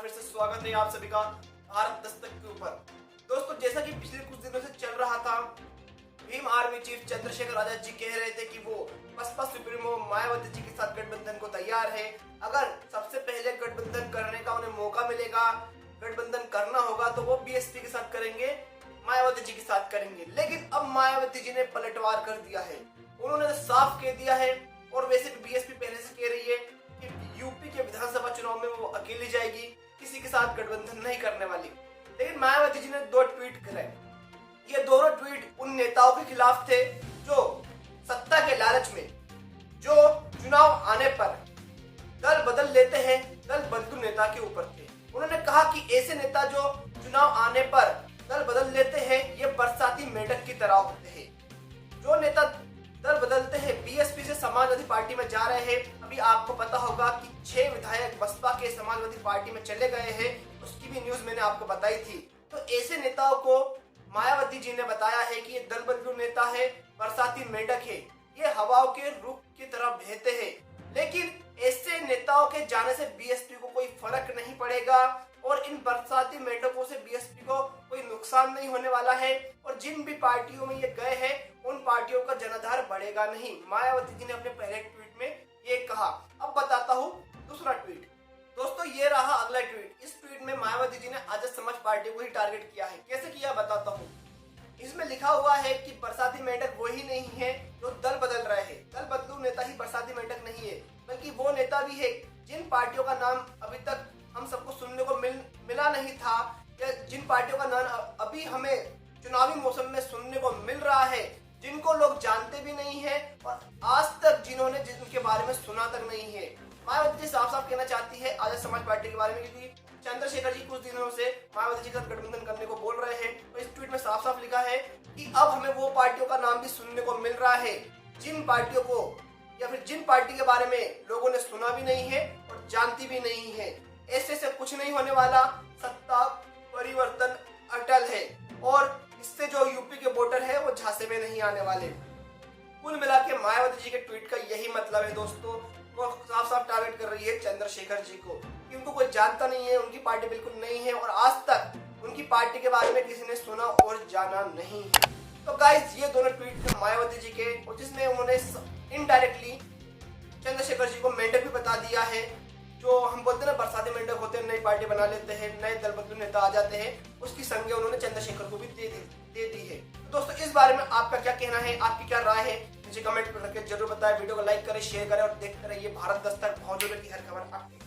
फिर से स्वागत है आप सभी का भारत दस्तक के ऊपर। दोस्तों, जैसा कि पिछले कुछ दिनों से चल रहा था, भीम आर्मी चीफ चंद्रशेखर आजाद जी कह रहे थे कि वो बसपा सुप्रीमो मायावती जी के साथ गठबंधन को तैयार है। अगर सबसे पहले गठबंधन करने का उन्हें मौका मिलेगा, गठबंधन करना होगा तो वो बीएसपी के साथ करेंगे, मायावती जी के साथ करेंगे। लेकिन अब मायावती जी ने पलटवार कर दिया है। उन्होंने साफ कह दिया है, और वैसे भी बीएसपी पहले से कह रही है कि यूपी के विधानसभा चुनाव में वो अकेली जाएगी, किसी के साथ गठबंधन नहीं करने वाली। लेकिन मायावती जी ने 2 ट्वीट करे। ये दोनों ट्वीट उन नेताओं के खिलाफ थे जो सत्ता के लालच में, जो चुनाव आने पर दल बदल लेते हैं, दल बदलू नेता के ऊपर थे। उन्होंने कहा कि ऐसे नेता जो चुनाव आने पर दल बदल लेते हैं, ये बरसाती मेंढक की तरह होते हैं। जो नेता दल बदलते हैं, बीएसपी से समाजवादी पार्टी में जा रहे हैं। अभी आपको पता होगा कि 6 विधायक बसपा के समाजवादी पार्टी में चले गए हैं, उसकी भी न्यूज मैंने आपको बताई थी। तो ऐसे नेताओं को मायावती जी ने बताया है कि ये दल बदलू नेता है, बरसाती मेंढक है, ये हवाओं के रुख की तरह बहते हैं। लेकिन ऐसे नेताओं के जाने से बीएसपी को कोई फर्क नहीं पड़ेगा और इन बरसाती मेंढकों से बीएसपी को कोई नुकसान नहीं होने वाला है। और जिन भी पार्टियों में ये गए हैं, उन पार्टियों का जनाधार बढ़ेगा नहीं। मायावती जी ने अपने पहले ट्वीट में ये कहा। अब बताता हूँ दूसरा ट्वीट। दोस्तों, ये रहा अगला ट्वीट। इस ट्वीट में मायावती जी ने आजाद समाज पार्टी को ही टारगेट किया है। कैसे किया बताता हूँ। इसमें लिखा हुआ है कि बरसाती मेंढक वही नहीं है जो दल बदल रहे हैं। दल बदलू नेता ही बरसाती मेंढक नहीं है, बल्कि वो नेता भी है जिन पार्टियों का नाम अभी तक हम सबको सुनने को मिला नहीं था, या जिन पार्टियों का नाम अभी हमें चुनावी मौसम में सुनने को मिल रहा है, जिनको लोग जानते भी नहीं है और आज तक जिन्होंने जिनके बारे में सुना तक नहीं है। मायावती जी साफ साफ कहना चाहती है आजाद समाज पार्टी के बारे में, क्योंकि चंद्रशेखर जी कुछ दिनों से मायावती जी के साथ गठबंधन करने को बोल रहे हैं। तो इस ट्वीट में साफ साफ लिखा है कि अब हमें वो पार्टियों का नाम भी सुनने को मिल रहा है जिन पार्टियों को, या फिर जिन पार्टी के बारे में लोगों ने सुना भी नहीं है और जानती भी नहीं है। ऐसे से कुछ नहीं होने वाला। सत्ता परिवर्तन अटल है और इससे जो यूपी के वोटर है वो झांसे में नहीं आने वाले। कुल मिला के मायावती जी के ट्वीट का यही मतलब है दोस्तों। वो साफ साफ टारगेट कर रही है चंद्रशेखर जी को, कि उनको कोई जानता नहीं है, उनकी पार्टी बिल्कुल नहीं है और आज तक उनकी पार्टी के बारे में किसी ने सुना और जाना नहीं। तो गाइस, ये दोनों ट्वीट थे मायावती जी के, और जिसमें उन्होंने इनडायरेक्टली चंद्रशेखर जी को मेंढक भी बता दिया है। जो हम बोलते हैं ना, बरसाती मेंढक होते हैं, नई पार्टी बना लेते हैं, नए दल बदलू नेता आ जाते हैं, उसकी संज्ञा उन्होंने चंद्रशेखर को भी दे दी है। तो दोस्तों, इस बारे में आपका क्या कहना है, आपकी क्या राय है, मुझे कमेंट करके जरूर बताएं। वीडियो को लाइक करें, शेयर करें और देखते रहिए भारत दस्तक। बहुत जरूरत की हर खबर आपकी।